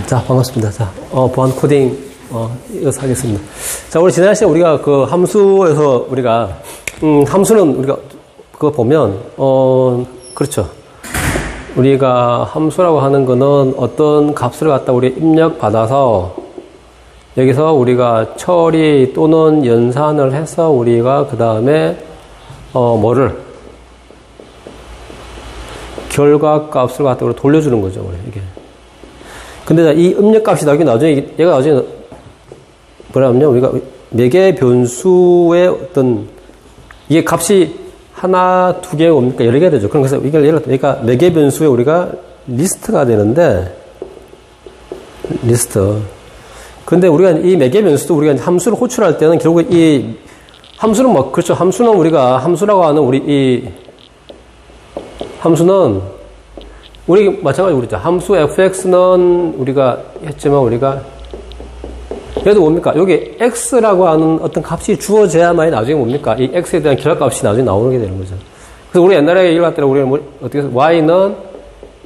자, 반갑습니다. 자, 보안 코딩, 이어서 하겠습니다. 자, 우리 지난 시간에 우리가 그 함수에서 우리가, 함수는 우리가 그거 보면, 그렇죠. 우리가 함수라고 하는 거는 어떤 값을 갖다 우리 입력받아서 여기서 우리가 처리 또는 연산을 해서 우리가 그 다음에, 뭐를, 결과 값을 갖다 우리 돌려주는 거죠, 우리 이게. 근데 이 입력값이 나중에 얘가 나중에 뭐냐면요, 우리가 매개 변수의 어떤 이게 값이 하나, 두 개 옵니까? 여러 개 되죠. 그래서 이게 그러니까 매개 변수에 우리가 리스트가 되는데 리스트. 근데 우리가 이 매개 변수도 우리가 함수를 호출할 때는 결국 이 함수는 뭐 그렇죠. 함수는 우리가 함수라고 하는 우리 이 함수는 우리 마찬가지로 그랬죠. 함수 fx는 우리가 했지만 우리가 그래도 뭡니까? 여기 x라고 하는 어떤 값이 주어져야만이 나중에 뭡니까? 이 x에 대한 결합값이 나중에 나오게 되는 거죠. 그래서 우리 옛날에 이걸 갖다가 우리가 뭐 어떻게 해서 y는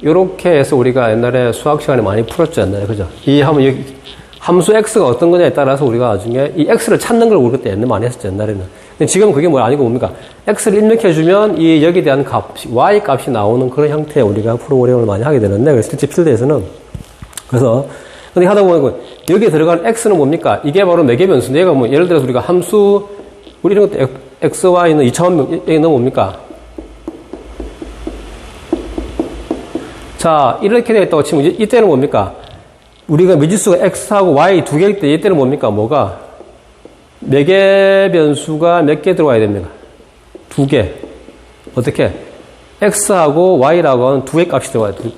요렇게 해서 우리가 옛날에 수학 시간에 많이 풀었죠. 옛날에 그죠? 이 하면 여기 함수 x가 어떤 거냐에 따라서 우리가 나중에 이 x를 찾는 걸 우리 그때 옛날에 많이 했었죠. 옛날에는. 근데 지금 그게 뭐 아니고 뭡니까? x를 입력해주면 이 여기에 대한 값이, y 값이 나오는 그런 형태의 우리가 프로그램을 많이 하게 되는데, 그래서 실제 필드에서는. 그래서, 근데 하다 보면 여기에 들어간 x는 뭡니까? 이게 바로 매개 변수인데, 얘가 뭐 예를 들어서 우리가 함수, 우리 이런 것도 x, y는 2차원, 여기는 뭡니까? 자, 이렇게 되어 있다고 치면 이때는 뭡니까? 우리가 미지수가 x하고 y 두 개일 때 이때는 뭡니까? 뭐가? 매개 변수가 몇 개 들어와야 됩니까? 두 개. 어떻게? x하고 y라고 하는 두 개 값이 들어와야 돼요.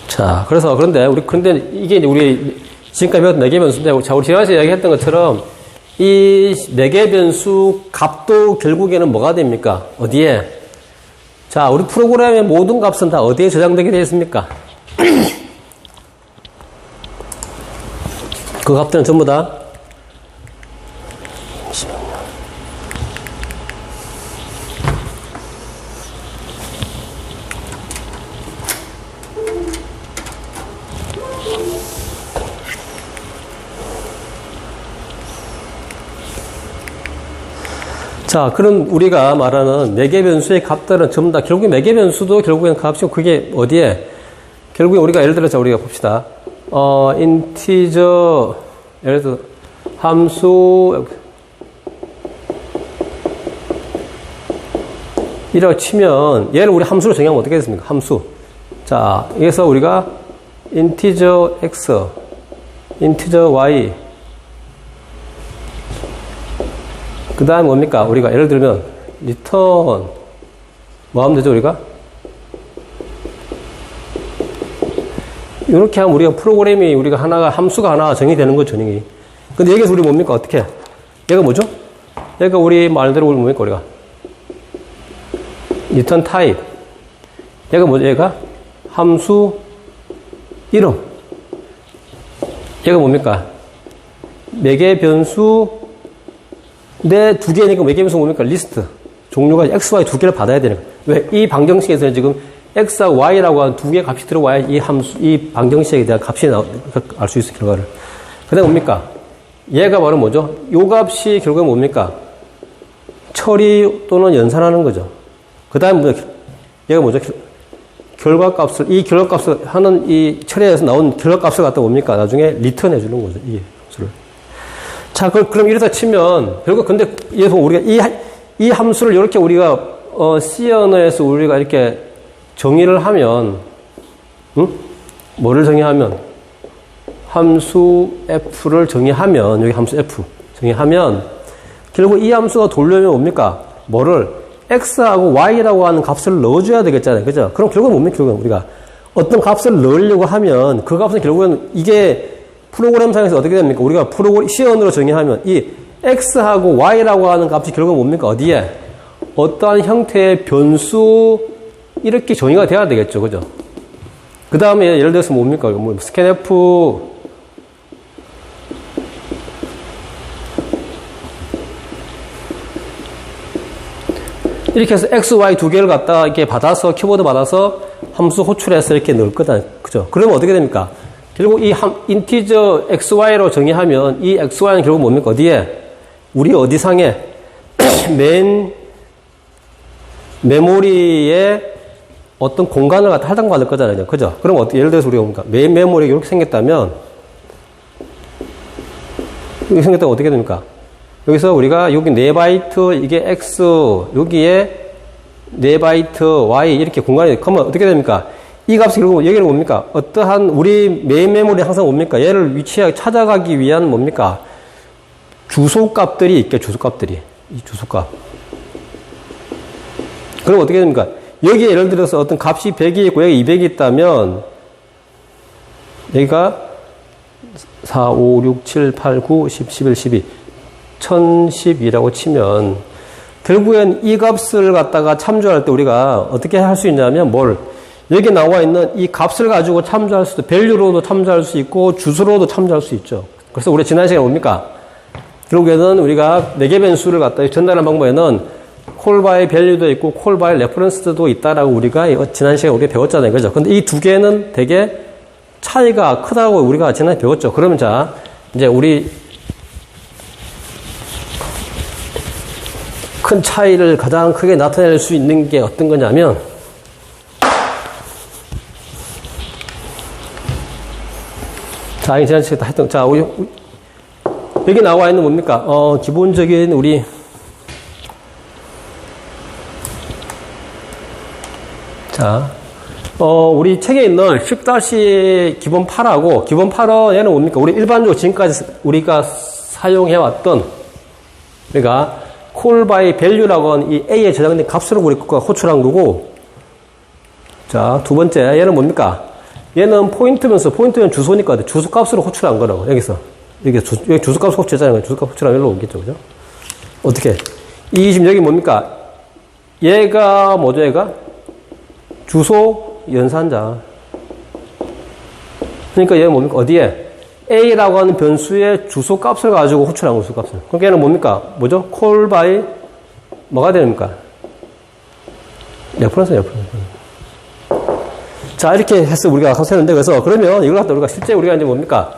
자, 그래서 그런데 이게 이제 우리 지금까지 배웠던 매개 변수인데, 자, 우리 지난주에 이야기했던 것처럼 이 매개 변수 값도 결국에는 뭐가 됩니까? 어디에? 자, 우리 프로그램의 모든 값은 다 어디에 저장되게 되어 있습니까? 그 값들은 전부 다 자, 그럼 우리가 말하는 매개 변수의 값들은 전부 다 결국에 매개 변수도 결국에는 값이고 그게 어디에? 결국에 우리가 예를 들어서 우리가 봅시다. 인티저 예를 들어 함수 이라고 치면 얘를 우리 함수로 정의하면 어떻게 됐습니까? 함수. 자, 여기서 우리가 인티저 x, 인티저 y 그 다음에 뭡니까? 우리가 예를 들면 return 뭐 하면 되죠? 우리가 이렇게 하면 우리가 프로그램이 우리가 하나가 함수가 하나 정의되는 거죠. 정의. 근데 여기서 우리 뭡니까? 어떻게? 얘가 뭐죠? 얘가 우리 말대로 우리 뭡니까? 우리가 return type. 얘가 뭐죠? 얘가 함수 이름. 얘가 뭡니까? 매개 변수 내 두 개니까 매개 변수가 뭡니까? 리스트. 종류가 x, y 두 개를 받아야 되는 거예요. 왜? 이 방정식에서는 지금 x하고 y라고 하는 두 개의 값이 들어와야 이 함수, 이 방정식에 대한 값이 알 수 있어, 결과를. 그 다음에 뭡니까? 얘가 바로 뭐죠? 요 값이 결국에 뭡니까? 처리 또는 연산하는 거죠. 그 다음에 얘가 뭐죠? 결과값을, 이 결과값을 하는 이 처리에서 나온 결과값을 갖다 뭡니까? 나중에 리턴 해주는 거죠. 이 함수를. 자, 그럼 이래서 치면, 결국 근데, 예서 우리가 이 함수를 이렇게 우리가, C 언어에서 우리가 이렇게 정의를 하면, 뭐를 정의하면? 함수 F를 정의하면, 여기 함수 F 정의하면, 결국 이 함수가 돌려면 뭡니까? 뭐를? X하고 Y라고 하는 값을 넣어줘야 되겠잖아요. 그죠? 그럼 결국은 뭡니까? 결국은 우리가 어떤 값을 넣으려고 하면, 그 값은 결국은 이게 프로그램상에서 어떻게 됩니까? 우리가 C 언어로 정의하면, 이 X하고 Y라고 하는 값이 결국은 뭡니까? 어디에? 어떠한 형태의 변수, 이렇게 정의가 돼야 되겠죠. 그죠? 그 다음에 예를 들어서 뭡니까? 뭐 scanf 이렇게 해서 x, y 두 개를 갖다 이렇게 받아서 키보드 받아서 함수 호출해서 이렇게 넣을 거다. 그죠? 그러면 어떻게 됩니까? 결국 이 인티저 xy로 정의하면 이 xy는 결국 뭡니까? 어디에? 우리 어디상에 맨 메모리에 어떤 공간을 갖다 할당받을 거잖아요. 그죠? 그럼 어떻게, 예를 들어서 우리가 뭡니까? 메인 메모리가 이렇게 생겼다면, 이렇게 생겼다면 어떻게 됩니까? 여기서 우리가 여기 4바이트, 이게 x, 여기에 4바이트, y, 이렇게 공간이, 그러면 어떻게 됩니까? 이 값이 결국, 여기는 뭡니까? 어떠한, 우리 메인 메모리 항상 뭡니까? 얘를 위치하게 찾아가기 위한 뭡니까? 주소값들이 있게, 주소값들이. 이 주소값. 그럼 어떻게 됩니까? 여기에 예를 들어서 어떤 값이 100이 있고, 여기 200이 있다면, 여기가 4, 5, 6, 7, 8, 9, 10, 11, 12. 1012라고 치면, 결국엔 이 값을 갖다가 참조할 때 우리가 어떻게 할 수 있냐면, 여기 나와 있는 이 값을 가지고 참조할 수도, 밸류로도 참조할 수 있고, 주소로도 참조할 수 있죠. 그래서 우리 지난 시간에 뭡니까? 결국에는 우리가 4개 변수를 갖다 전달하는 방법에는 콜바이 밸류도 있고, 콜바이 레퍼런스도 있다라고 우리가 지난 시간에 우리가 배웠잖아요. 그죠? 근데 이 두 개는 되게 차이가 크다고 우리가 지난해 배웠죠. 그러면 자, 이제 우리 큰 차이를 가장 크게 나타낼 수 있는 게 어떤 거냐면, 자, 지난 시간에 다 했던, 자, 여기 나와 있는 뭡니까? 기본적인 우리, 자, 우리 책에 있는 10- 기본 8하고, 기본 8은 얘는 뭡니까? 우리 일반적으로 지금까지 우리가 사용해왔던, 그러니까, call by value라고 하는 이 A에 저장된 값으로 우리가 호출한 거고, 자, 두 번째, 얘는 뭡니까? 얘는 포인트면 주소니까 주소 값으로 호출한 거라고, 여기서. 여기 주소 값으로 호출했잖아요. 주소 값 호출하면 여기로 오겠죠, 그죠? 어떻게? 지금 여기 뭡니까? 얘가 뭐죠, 얘가? 주소 연산자. 그러니까 얘는 뭡니까? 어디에? A라고 하는 변수의 주소 값을 가지고 호출한 거, 주소 값을. 그러니까 얘는 뭡니까? 뭐죠? call by, 뭐가 됩니까? 레퍼런스. 자, 이렇게 해서 우리가 하는데, 그래서 그러면 이걸 갖다 우리가 실제 우리가 이제 뭡니까?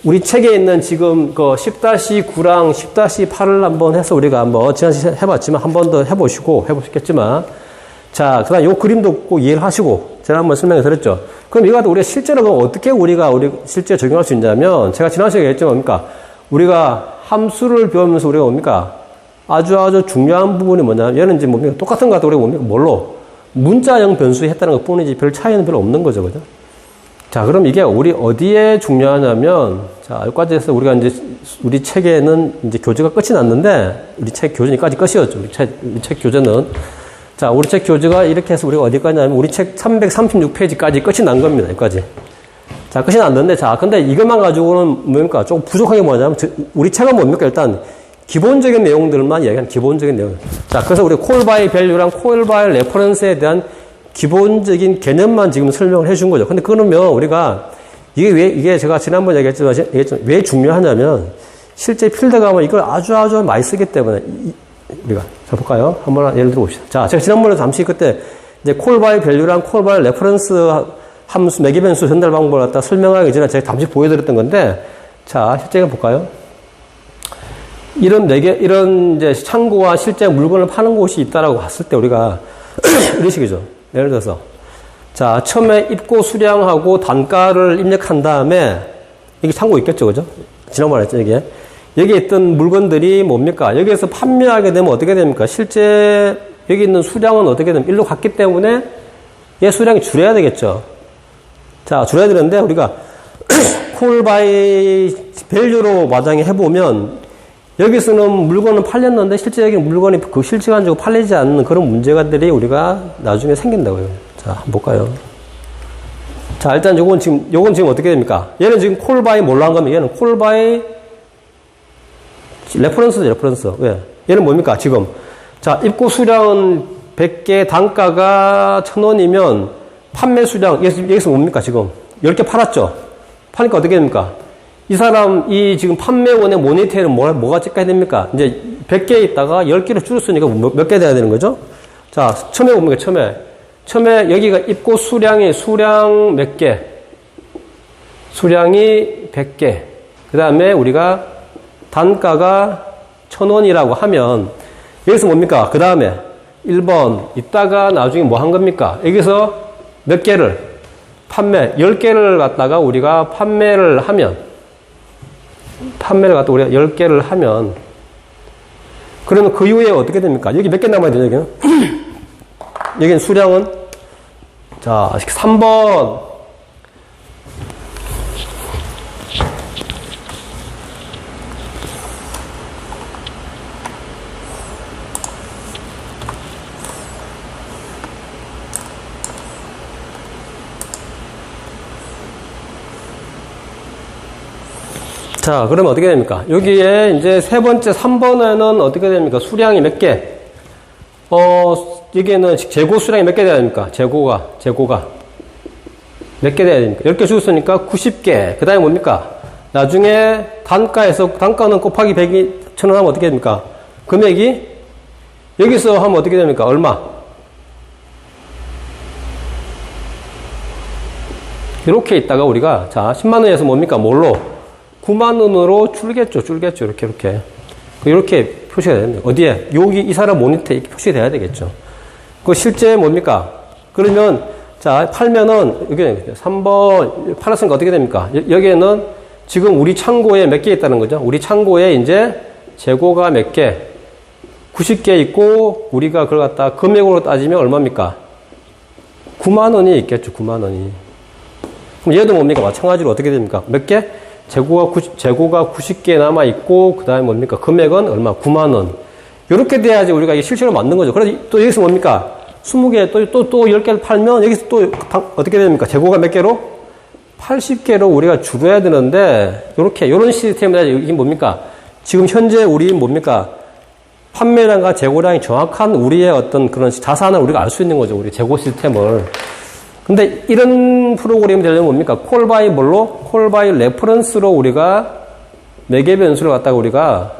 우리 책에 있는 지금 그 10-9랑 10-8을 한번 해서 우리가 한번 지난 시간에 해봤지만 한 번 더 해보시겠지만, 자, 그 다음 요 그림도 꼭 이해를 하시고, 제가 한번 설명해 드렸죠. 그럼 이거 갖다 우리가 실제로 그럼 어떻게 우리 실제 적용할 수 있냐면, 제가 지난 시간에 얘기했지만 뭡니까? 우리가 함수를 배우면서 우리가 뭡니까? 아주 중요한 부분이 뭐냐면, 얘는 이제 뭡니까? 똑같은 것 같아. 우리가 뭡니까? 뭘로? 문자형 변수에 했다는 것 뿐이지 별 차이는 별로 없는 거죠. 그죠? 자, 그럼 이게 우리 어디에 중요하냐면, 자, 여기까지 해서 우리가 이제, 우리 책에는 이제 교재가 끝이 났는데, 우리 책 교재까지 끝이었죠. 우리 책 교재는. 자, 우리 책 교재가 이렇게 해서 우리가 어디까지 하냐면, 우리 책 336페이지까지 끝이 난 겁니다. 여기까지. 자, 끝이 났는데, 자, 근데 이것만 가지고는 뭡니까? 조금 부족한 게 뭐냐면, 우리 책은 뭡니까? 일단, 기본적인 내용들만 이야기하는 기본적인 내용. 자, 그래서 우리 call by value랑 call by reference에 대한 기본적인 개념만 지금 설명을 해준 거죠. 근데 그러면 우리가 이게 제가 지난번에 얘기했지만 왜 중요하냐면 실제 필드 가면 이걸 아주 많이 쓰기 때문에 우리가 자 볼까요? 한번 예를 들어 봅시다. 자, 제가 지난번에 잠시 그때 이제 call by value랑 call by reference 함수 매개 변수 전달 방법을 갖다 설명하기 전에 제가 잠시 보여드렸던 건데 자, 실제 볼까요? 이런 이제 창고와 실제 물건을 파는 곳이 있다라고 봤을 때 우리가 이런 식이죠. 예를 들어서 자, 처음에 입고 수량하고 단가를 입력한 다음에 이게 창고 있겠죠, 그죠? 지난번에 했죠, 이게. 여기에 있던 물건들이 뭡니까? 여기에서 판매하게 되면 어떻게 됩니까? 실제 여기 있는 수량은 어떻게 되면 1로 갔기 때문에 얘 수량이 줄여야 되겠죠. 자, 줄여야 되는데 우리가 call by value로 마장해 해보면 여기서는 물건은 팔렸는데 실제 여기 물건이 그 실시간적으로 팔리지 않는 그런 문제가들이 우리가 나중에 생긴다고요. 자, 한번 볼까요? 자, 일단 요건 지금 어떻게 됩니까? 얘는 지금 call by 뭘로 한 거면 얘는 call by 레퍼런스. 왜? 얘는 뭡니까? 지금. 자, 입고 수량은 100개, 단가가 1,000원이면 판매 수량, 여기서 뭡니까? 지금. 10개 팔았죠? 파니까 어떻게 됩니까? 이 지금 판매원의 모니터에는 뭐가 찍혀야 됩니까? 이제 100개 있다가 10개로 줄였으니까 몇 개 돼야 되는 거죠? 자, 처음에 뭡니까? 처음에 여기가 입고 수량 몇 개? 수량이 100개. 그 다음에 우리가 단가가 1,000원이라고 하면, 여기서 뭡니까? 그 다음에 1번, 이따가 나중에 뭐 한 겁니까? 여기서 몇 개를? 10개를 갖다가 우리가 판매를 갖다 우리가 10개를 하면, 그러면 그 이후에 어떻게 됩니까? 여기 몇 개 남아야 되죠, 여기는? 여기는 수량은? 자, 3번. 자, 그러면 어떻게 됩니까? 여기에 이제 세 번째 3번에는 어떻게 됩니까? 수량이 몇 개? 여기에는 재고 수량이 몇 개 돼야 됩니까? 재고가. 몇 개 돼야 됩니까? 10개 주었으니까 90개. 그 다음에 뭡니까? 나중에 단가는 곱하기 100이 1,000원 하면 어떻게 됩니까? 금액이 여기서 하면 어떻게 됩니까? 얼마? 이렇게 있다가 우리가, 자, 10만원에서 뭡니까? 뭘로? 9만원으로 줄겠죠. 이렇게 표시가 됩니다. 어디에? 여기 이 사람 모니터에 이렇게 표시가 돼야 되겠죠. 그 실제 뭡니까? 그러면, 자, 팔면은, 여기 3번, 팔았으니까 어떻게 됩니까? 여기에는 지금 우리 창고에 몇 개 있다는 거죠. 우리 창고에 이제 재고가 몇 개? 90개 있고, 우리가 그걸 갖다 금액으로 따지면 얼마입니까? 9만원이 있겠죠. 9만원이. 그럼 얘도 뭡니까? 마찬가지로 어떻게 됩니까? 몇 개? 재고가 90개 남아있고, 그 다음에 뭡니까? 금액은 얼마? 9만원. 이렇게 돼야지 우리가 이게 실제로 맞는 거죠. 그래서 또 여기서 뭡니까? 20개, 또 10개를 팔면, 여기서 또 어떻게 됩니까? 재고가 몇 개로? 80개로 우리가 줄여야 되는데, 요런 시스템이라 이게 뭡니까? 지금 현재 우리 뭡니까? 판매량과 재고량이 정확한 우리의 어떤 그런 자산을 우리가 알 수 있는 거죠. 우리 재고 시스템을. 근데 이런 프로그램이 되려면 뭡니까? 콜 바이 레퍼런스로 우리가 매개 변수를 갖다가 우리가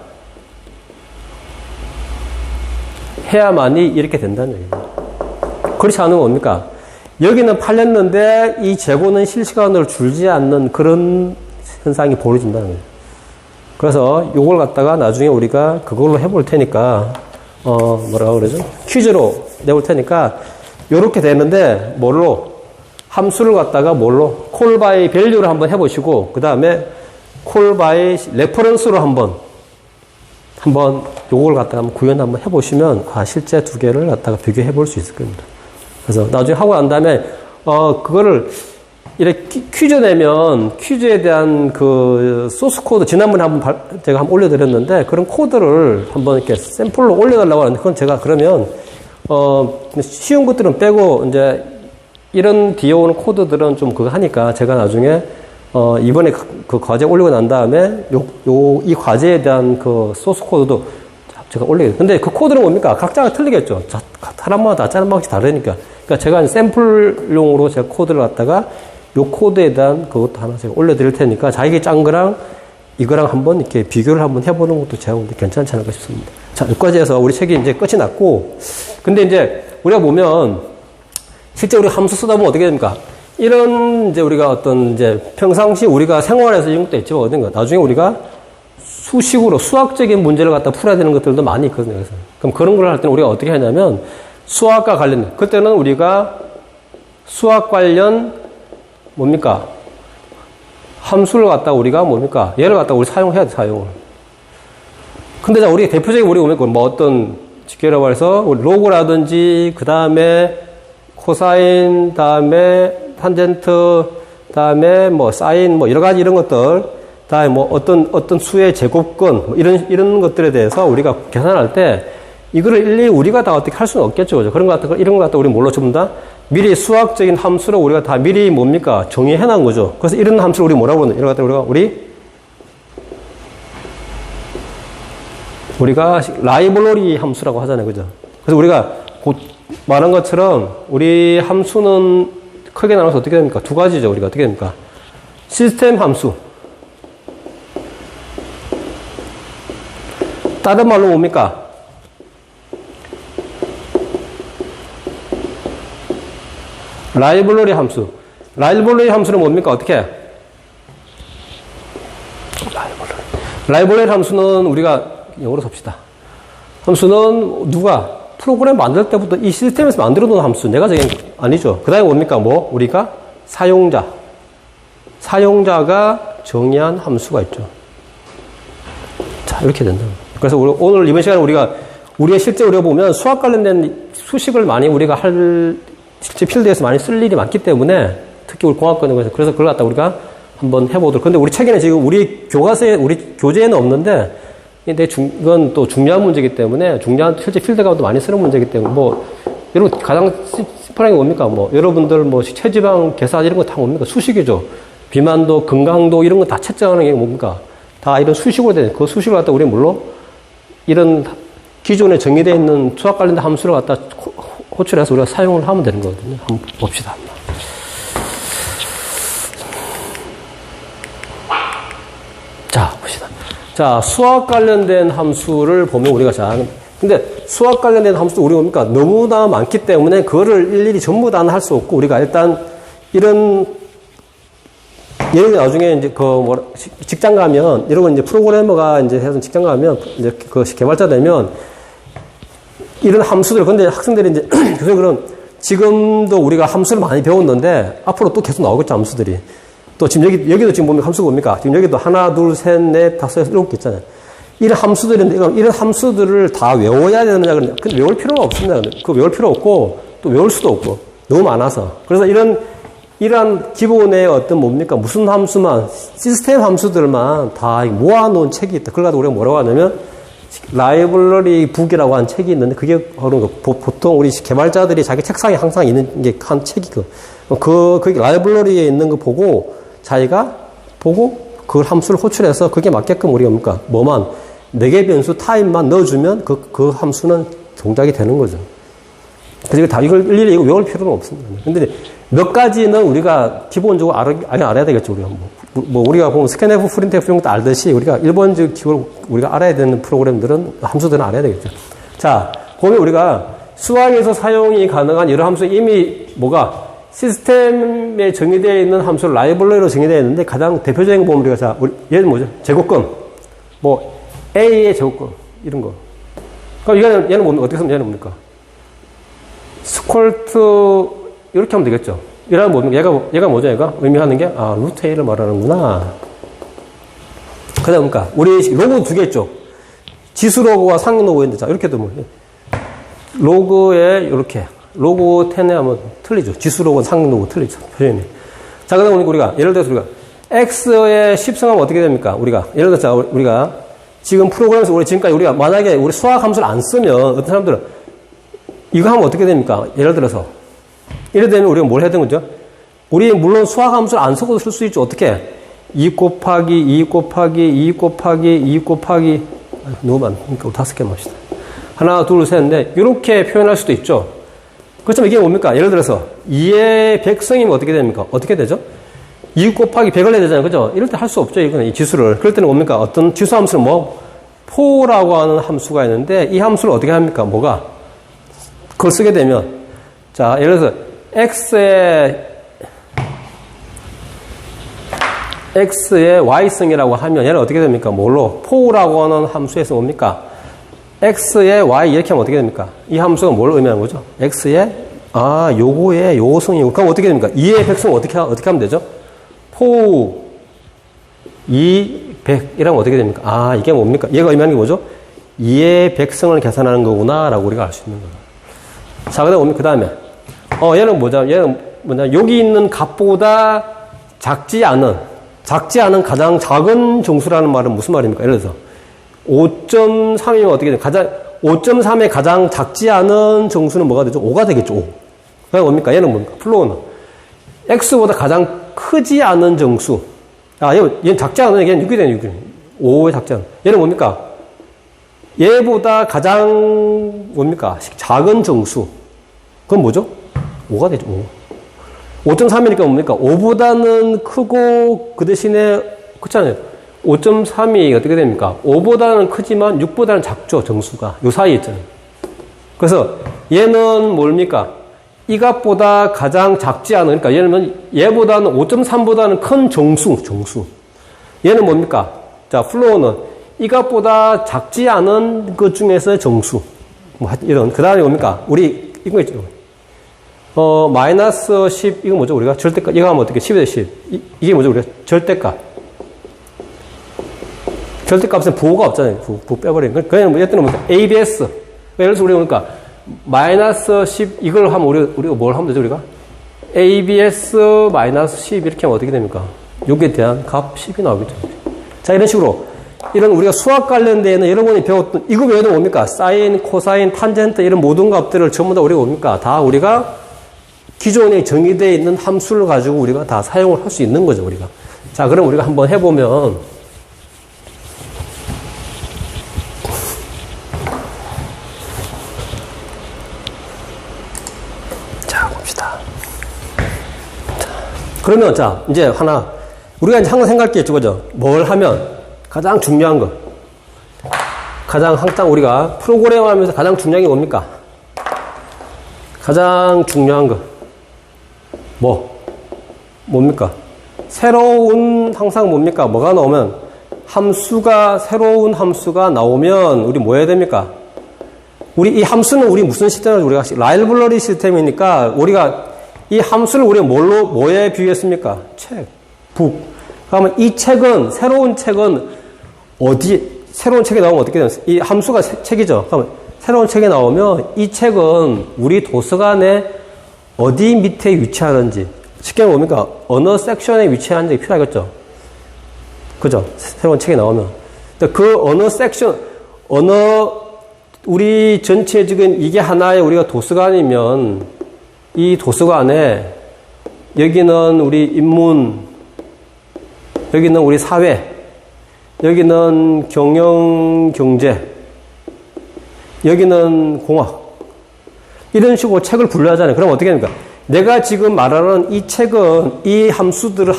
해야만이 이렇게 된다는 얘기예요. 그렇지 않으면 뭡니까? 여기는 팔렸는데 이 재고는 실시간으로 줄지 않는 그런 현상이 벌어진다는 거예요. 그래서 요걸 갖다가 나중에 우리가 그걸로 해볼 테니까 뭐라고 그러죠? 퀴즈로 내볼 테니까 요렇게 되는데 함수를 갖다가 콜 바이 밸류를 한번 해보시고, 그 다음에 콜 바이 레퍼런스로 한번 요걸 갖다가 한번 구현 한번 해보시면, 실제 두 개를 갖다가 비교해 볼 수 있을 겁니다. 그래서 나중에 하고 난 다음에, 그거를 이렇게 퀴즈 내면 퀴즈에 대한 그 소스 코드, 지난번에 제가 한번 올려드렸는데, 그런 코드를 한번 이렇게 샘플로 올려달라고 하는데, 그건 제가 그러면, 쉬운 것들은 빼고, 이제, 이런 뒤에 오는 코드들은 좀 그거 하니까 제가 나중에 이번에 그 과제 올리고 난 다음에 이 과제에 대한 그 소스 코드도 제가 올리게. 근데 그 코드는 뭡니까? 각자가 틀리겠죠. 사람마다 짜는 방식이 다르니까. 그러니까 제가 샘플용으로 제가 코드를 갖다가 요 코드에 대한 그것도 하나 제가 올려드릴 테니까 자기가 짠 거랑 이거랑 한번 이렇게 비교를 한번 해보는 것도 제가 보는데 괜찮지 않을까 싶습니다. 자, 여기까지 해서 우리 책이 이제 끝이 났고, 근데 이제 우리가 보면 실제 우리 함수 쓰다 보면 어떻게 됩니까? 이런 이제 우리가 어떤 이제 평상시 우리가 생활에서 이용도 있지만 어딘가 나중에 우리가 수식으로 수학적인 문제를 갖다 풀어야 되는 것들도 많이 있거든요. 그래서 그럼 그런 걸 할 때는 우리가 어떻게 하냐면 수학과 관련, 그때는 우리가 수학 관련 뭡니까? 함수를 갖다 우리가 뭡니까? 얘를 갖다 우리 사용해야 돼, 사용을. 근데 자, 우리 대표적인 우리 보면 뭐 어떤 직계라고 해서 우리 로그라든지 그 다음에 코사인, 다음에 탄젠트, 다음에 뭐 사인, 뭐 여러 가지 이런 것들, 다음에 뭐 어떤 수의 제곱근, 뭐 이런 것들에 대해서 우리가 계산할 때 이거를 일일이 우리가 다 어떻게 할 수는 없겠죠. 그죠? 이런 거 갖다 우리 뭘로 전부 다 미리 수학적인 함수로 우리가 다 미리 뭡니까? 정의해 놓은 거죠. 그래서 이런 함수를 우리 뭐라고 하는, 이런 거 갖다 우리가 라이브러리 함수라고 하잖아요. 그죠? 그래서 우리가 곧 말한 것처럼 우리 함수는 크게 나눠서 어떻게 됩니까? 두 가지죠. 우리가 어떻게 됩니까? 시스템 함수. 다른 말로 뭡니까? 라이브러리 함수. 라이브러리 함수는 뭡니까? 어떻게? 라이브러리 함수는 우리가 영어로 섭시다. 함수는 누가 프로그램 만들 때부터 이 시스템에서 만들어 놓은 함수. 내가 적인 거 아니죠. 그 다음에 뭡니까? 우리가 사용자가 정의한 함수가 있죠. 자, 이렇게 된다. 그래서 오늘 이번 시간에 우리가 실제 우리가 보면 수학 관련된 수식을 많이 우리가 실제 필드에서 많이 쓸 일이 많기 때문에 특히 우리 공학과정에서 그래서 그걸 갖다 우리가 한번 해보도록. 근데 우리 책에는 지금 우리 교재에는 없는데 이건 또 중요한 문제이기 때문에 실제 필드 가운데 많이 쓰는 문제이기 때문에 여러분 가장 심플한 게 뭡니까? 여러분들 체지방 계산 이런 거 다 뭡니까? 수식이죠. 비만도, 건강도 이런 거 다 채점하는 게 뭡니까? 다 이런 수식으로 돼. 그 수식을 갖다 우리는 물론 이런 기존에 정의되어 있는 수학 관련된 함수를 갖다 호출해서 우리가 사용을 하면 되는 거거든요. 한번 봅시다. 자, 봅시다. 자, 수학 관련된 함수를 보면 우리가 근데 수학 관련된 함수도 우리가 뭡니까? 너무나 많기 때문에 그거를 일일이 전부 다는 할 수 없고 우리가 일단 이런 예를 들어 나중에 이제 직장 가면 이런 이제 프로그래머가 이제 해서 직장 가면 이제 그 개발자 되면 이런 함수들 근데 학생들이 이제 그런 지금도 우리가 함수를 많이 배웠는데 앞으로 또 계속 나오겠죠 함수들이. 또 지금 여기도 지금 보면 함수가 뭡니까? 지금 여기도 하나, 둘, 셋, 넷, 다섯, 여섯, 일곱 개 있잖아요. 이런 함수들을 다 외워야 되느냐, 근데 외울 필요가 없습니다. 그거 외울 필요 없고, 또 외울 수도 없고, 너무 많아서. 그래서 이러한 기본의 무슨 함수만, 시스템 함수들만 다 모아놓은 책이 있다. 그걸 가지고 우리가 뭐라고 하냐면, 라이브러리 북이라고 하는 책이 있는데, 그게 보통 우리 개발자들이 자기 책상에 항상 있는 게 한 책이 그 라이브러리에 있는 거 보고, 자기가 보고 그 함수를 호출해서 그게 맞게끔 우리가 뭡니까? 4개 변수 타입만 넣어주면 그 함수는 동작이 되는 거죠. 그래서 이걸 일일이 외울 필요는 없습니다. 근데 몇 가지는 우리가 기본적으로 알아야 되겠죠. 우리가 보면 스캔F, 프린트F 이런 것도 알듯이 우리가 일본적으로 우리가 알아야 되는 프로그램들은 함수들은 알아야 되겠죠. 자, 보면 우리가 수학에서 사용이 가능한 여러 함수 이미 시스템에 정의되어 있는 함수를 라이브러리로 정의되어 있는데 가장 대표적인 거 보면 얘는 뭐죠? 제곱근. A의 제곱근. 이런 거. 그럼 얘는 뭡니까? 어떻게 쓰면 얘는 뭡니까? 스컬트, 이렇게 하면 되겠죠. 이러면 뭡니까? 얘가 뭐죠? 얘가? 의미하는 게, 루트 A를 말하는구나. 그 다음 뭡니까? 우리 로그 2개 있죠? 지수 로그와 상위 로그 있는데, 자, 이렇게 되면, 로그에, 이렇게. 로그 10에 하면 틀리죠. 지수 로그는 상위 로그 틀리죠. 표현이. 자, 그 다음 우리가, 예를 들어서 우리가, X에 10승하면 어떻게 됩니까? 예를 들어서 우리가, 지금 프로그램에서 지금까지 우리가 만약에 우리 수학 함수를 안 쓰면 어떤 사람들은 이거 하면 어떻게 됩니까? 예를 들어서. 이래 되면 우리가 뭘 해야 되는 거죠? 우리 물론 수학 함수를 안 쓰고도 쓸 수 있죠. 어떻게? 2 곱하기 2 곱하기 2 곱하기 2 곱하기 너무 많으니까 5개만 합시다. 하나, 둘, 셋, 넷. 이렇게 표현할 수도 있죠. 그렇지만 이게 뭡니까? 예를 들어서 2의 100승이면 어떻게 됩니까? 어떻게 되죠? 2 곱하기 100을 해야 되잖아요. 그죠? 이럴 때 할 수 없죠. 이거는 이 지수를. 그럴 때는 뭡니까? 어떤 지수 함수는 포라고 하는 함수가 있는데 이 함수를 어떻게 합니까? 그걸 쓰게 되면 자, 예를 들어서 x의 y승이라고 하면 얘는 어떻게 됩니까? 포라고 하는 함수에서 뭡니까? x의 y 이렇게 하면 어떻게 됩니까? 이 함수가 뭘 의미하는 거죠? x의 요거의 요승이고 그럼 어떻게 됩니까? 2의 100승 어떻게 하면 되죠? 포 2, 100 이라면 어떻게 됩니까? 이게 뭡니까? 얘가 의미하는 게 뭐죠? 2의 100승을 계산하는 거구나 라고 우리가 알 수 있는 거예요. 자, 그 다음에 얘는 뭐냐? 여기 있는 값보다 작지 않은 가장 작은 정수라는 말은 무슨 말입니까? 예를 들어서 5.3이면 어떻게 돼요? 5.3의 가장 작지 않은 정수는 뭐가 되죠? 5가 되겠죠. 5. 그게 뭡니까? 얘는 뭡니까? 플로우는 x보다 가장 크지 않은 정수. 얘는 작지 않은, 얘는 6이 되네, 6이. 5의 작지 않은. 얘는 뭡니까? 얘보다 가장 뭡니까? 작은 정수. 그건 뭐죠? 5가 되죠, 5. 5.3이니까 뭡니까? 5보다는 크고, 그 대신에, 그렇잖아요. 5.3이 어떻게 됩니까? 5보다는 크지만 6보다는 작죠, 정수가. 요 사이에 있잖아요. 그래서 얘는 뭡니까? 이 값보다 가장 작지 않은, 그러니까 얘보다는 5.3보다는 큰 정수. 얘는 뭡니까? 자, 플로우는 이 값보다 작지 않은 것 중에서 정수. 뭐, 이런. 그 다음에 뭡니까? 우리, 이거 있죠. 마이너스 10, 이거 뭐죠? 우리가 절대값. 이거 하면 어떻게? 10에서 10. 이게 뭐죠? 우리가 절대값. 절대값은 부호가 없잖아요. 부호 빼버리는. 그냥 뭐, 예때는 뭡니까? ABS. 예를 들어서 우리가 뭡니까? 마이너스 10, 이걸 하면 우리가 뭘 하면 되죠? 우리가? ABS 마이너스 10 이렇게 하면 어떻게 됩니까? 여기에 대한 값 10이 나오겠죠. 자, 이런 식으로. 이런 우리가 수학 관련되는 여러분이 배웠던, 이거 외에도 뭡니까? 사인, 코사인, 탄젠트 이런 모든 값들을 전부 다 우리가 뭡니까? 다 우리가 기존에 정의되어 있는 함수를 가지고 우리가 다 사용을 할 수 있는 거죠, 우리가. 자, 그럼 우리가 한번 해보면, 자, 봅시다. 자, 그러면, 자, 이제 하나, 우리가 이제 항상 생각할 게 있죠, 그죠? 뭘 하면 가장 중요한 거. 항상 우리가 프로그램 하면서 가장 중요한 게 뭡니까? 가장 중요한 거. 뭡니까? 항상 뭡니까? 뭐가 나오면, 새로운 함수가 나오면, 우리 뭐 해야 됩니까? 이 함수는 우리 무슨 시스템을 우리가, 라이블러리 시스템이니까, 우리가 이 함수를 우리가 뭐에 비유했습니까? 책, 북. 그러면 이 책은, 새로운 책이 나오면 어떻게 되는, 이 함수가 책이죠. 그러면 새로운 책이 나오면 이 책은 우리 도서관에 어디 밑에 위치하는지, 쉽게 뭡니까? 어느 섹션에 위치하는지 필요하겠죠. 그죠? 새로운 책이 나오면. 그 어느 섹션, 우리 전체 지금 이게 하나의 우리가 도서관이면 이 도서관에 여기는 우리 인문, 여기는 우리 사회, 여기는 경영, 경제, 여기는 공학. 이런 식으로 책을 분류하잖아요. 그럼 어떻게 됩니까? 내가 지금 말하는 이 책은 이 함수를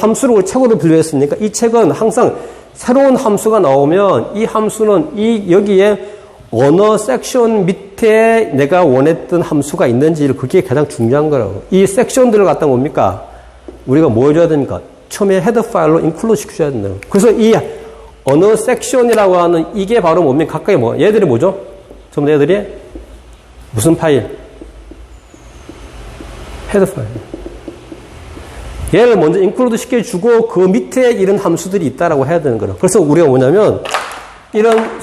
책으로 분류했으니까 이 책은 항상 새로운 함수가 나오면 이 함수는 여기에 어느 섹션 밑에 내가 원했던 함수가 있는지 그게 가장 중요한 거라고. 이 섹션들을 갖다 뭡니까? 우리가 뭐 해줘야 됩니까? 처음에 헤더 파일로 인클루드 시켜줘야 된다. 그래서 이 어느 섹션이라고 하는 이게 바로 뭡니까? 각각의 얘들이 뭐죠? 전부 다 얘들이 무슨 파일? 헤더 파일. 얘를 먼저 인클루드 시켜주고 그 밑에 이런 함수들이 있다라고 해야 되는 거예요. 그래서 우리가 뭐냐면 이런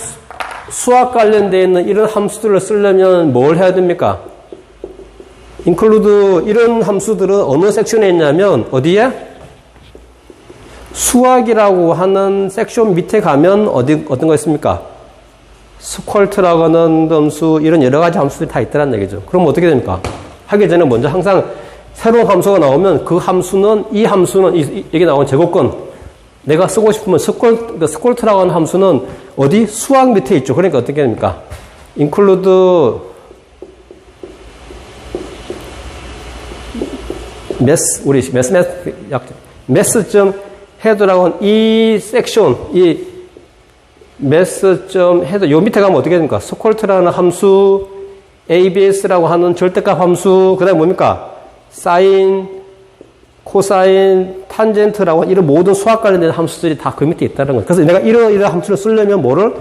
수학 관련되어 있는 이런 함수들을 쓰려면 뭘 해야 됩니까? include 이런 함수들은 어느 섹션에 있냐면 어디에? 수학이라고 하는 섹션 밑에 가면 어떤 거 있습니까? 스컬트라고 하는 함수 이런 여러 가지 함수들이 다 있다는 얘기죠. 그럼 어떻게 됩니까? 하기 전에 먼저 항상 새로운 함수가 나오면 그 함수는 여기 나온 제곱권 내가 쓰고 싶으면 스컬트라고 하는 함수는 어디? 수학 밑에 있죠. 그러니까 어떻게 됩니까? include mass.head라고 하는 이 섹션, 이 mass.head, 요 밑에 가면 어떻게 됩니까? 스컬트라는 함수, ABS라고 하는 절대값 함수, 그 다음에 뭡니까? 사인, 코사인, 탄젠트라고 하는 이런 모든 수학 관련된 함수들이 다 그 밑에 있다는 거예요. 그래서 내가 이런 함수를 쓰려면 뭐를?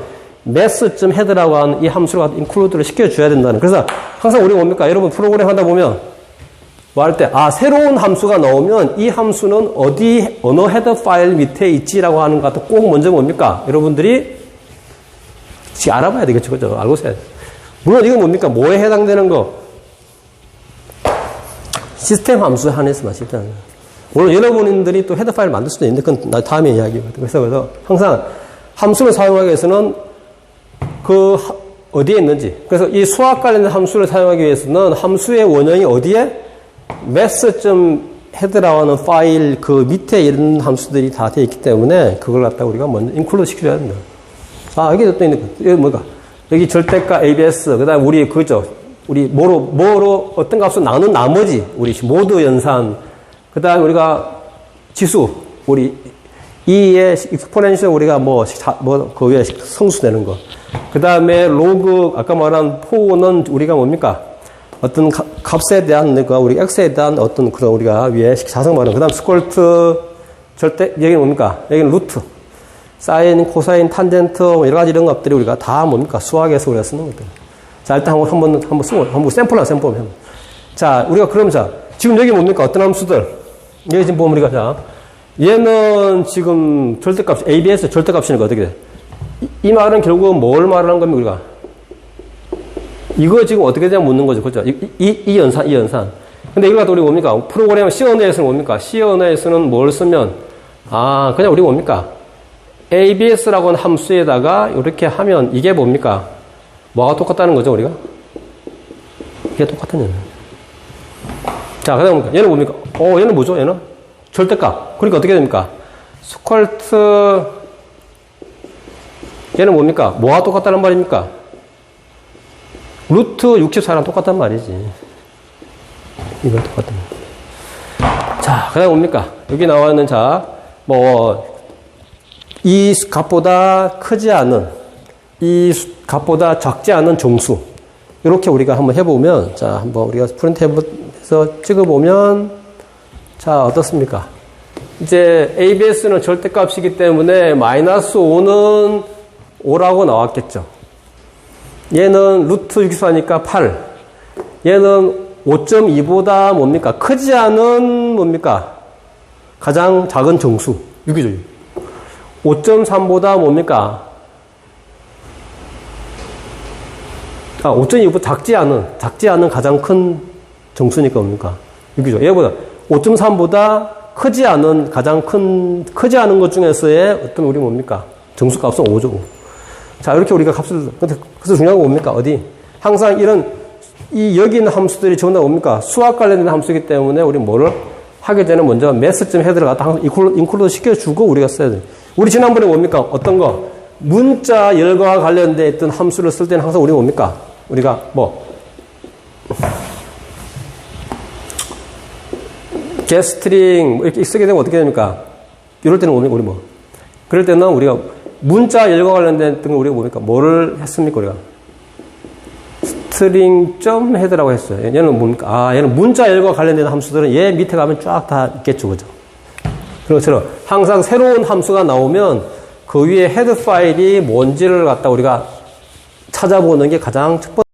mass.head라고 하는 이 함수를 include를 시켜줘야 된다는. 그래서 항상 우리 뭡니까? 여러분 프로그램 하다 보면 뭐 할 때, 새로운 함수가 나오면 이 함수는 어느 헤더 파일 밑에 있지라고 하는 것 같아. 꼭 먼저 뭡니까? 여러분들이 알아봐야 되겠죠. 그죠? 알고 있어야 돼. 물론 이건 뭡니까? 뭐에 해당되는 거? 시스템 함수에 한해서만 시스템. 물론 여러분들이 또 헤더 파일 만들 수도 있는데 그건 나 다음에 이야기해요. 그래서 항상 함수를 사용하기 위해서는 어디에 있는지. 그래서 이 수학 관련된 함수를 사용하기 위해서는 함수의 원형이 어디에? mass.head라고 하는 파일 그 밑에 이런 함수들이 다 되어 있기 때문에 그걸 갖다가 우리가 먼저 include 시켜줘야 된다. 여기도 또 있는 거. 여기 뭐가? 여기 절대값 ABS, 그 다음에 우리 뭐로 어떤 값을 나눈 나머지, 우리 모두 연산, 그 다음에 우리가 지수, 우리 2의 exponential 우리가 그 위에 성수 되는 거. 그 다음에 로그, 아까 말한 4는 우리가 뭡니까? 어떤 값에 대한, 우리 x에 대한 어떤 그런 우리가 위에 자성 말하는, 그 다음 스컬트, 여기는 뭡니까? 여기는 루트. 사인, 코사인, 탄젠트, 뭐 여러 가지 이런 것들이 우리가 다 뭡니까? 수학에서 우리가 쓰는 것들. 자, 일단 한번 쓰고, 한번 샘플. 자, 우리가 그럼 자, 지금 여기 뭡니까? 어떤 함수들? 여기 지금 보면 우리가 자, 얘는 지금 절대값, ABS 절대값이니까 어떻게 돼? 이 말은 결국은 뭘 말하는 겁니까, 우리가? 이거 지금 어떻게 되냐 묻는 거죠. 그죠? 이 연산. 근데 이거 갖다 우리 뭡니까? 프로그램 C 언어에서는 뭡니까? C 언어에서는 뭘 쓰면, 그냥 우리 뭡니까? ABS라고 하는 함수에다가 이렇게 하면 이게 뭡니까? 뭐가 똑같다는 거죠, 우리가? 이게 똑같은 얘는. 자, 그 다음 얘는 뭡니까? 얘는 뭐죠, 얘는? 절대값. 그러니까 어떻게 됩니까? 스퀄트, 얘는 뭡니까? 뭐가 똑같다는 말입니까? 루트 64랑 똑같단 말이지. 이거 똑같은 말. 자, 그 다음 뭡니까? 여기 나와 있는 자, 이 값보다 크지 않은, 이 값보다 작지 않은 정수. 이렇게 우리가 한번 해보면, 자, 한번 우리가 프린트해서 찍어보면, 자, 어떻습니까? 이제 ABS는 절대값이기 때문에 마이너스 5는 5라고 나왔겠죠. 얘는 루트 64니까 8. 얘는 5.2보다 뭡니까? 크지 않은 뭡니까? 가장 작은 정수. 6이죠. 5.3보다 뭡니까? 5.2보다 작지 않은 가장 큰 정수니까 뭡니까? 6이죠. 얘보다 5.3보다 크지 않은 것 중에서의 어떤 우리 뭡니까? 정수 값은 5죠. 자, 이렇게 우리가 값을, 그래서 중요한 건 뭡니까? 어디? 항상 여기 있는 함수들이 전부 다 뭡니까? 수학 관련된 함수이기 때문에 우리 뭐를 하게 되는 먼저 매스점 헤드를 갖다 항상 인클루드 시켜주고 우리가 써야 돼. 우리 지난번에 뭡니까? 어떤 거? 문자 열과 관련된 있던 함수를 쓸 때는 항상 우리 뭡니까? 우리가 getString 이렇게 쓰게 되면 어떻게 됩니까? 이럴 때는 우리 그럴 때는 우리가 문자 열과 관련된 거 우리가 뭡니까? 뭐를 했습니까? 우리가 string 점 헤드라고 했어요. 얘는 뭡니까? 얘는 문자 열과 관련된 함수들은 얘 밑에 가면 쫙 다 있겠죠, 그죠? 그런 것처럼 항상 새로운 함수가 나오면 그 위에 헤드 파일이 뭔지를 갖다 우리가 찾아보는 게 가장 첫 번째.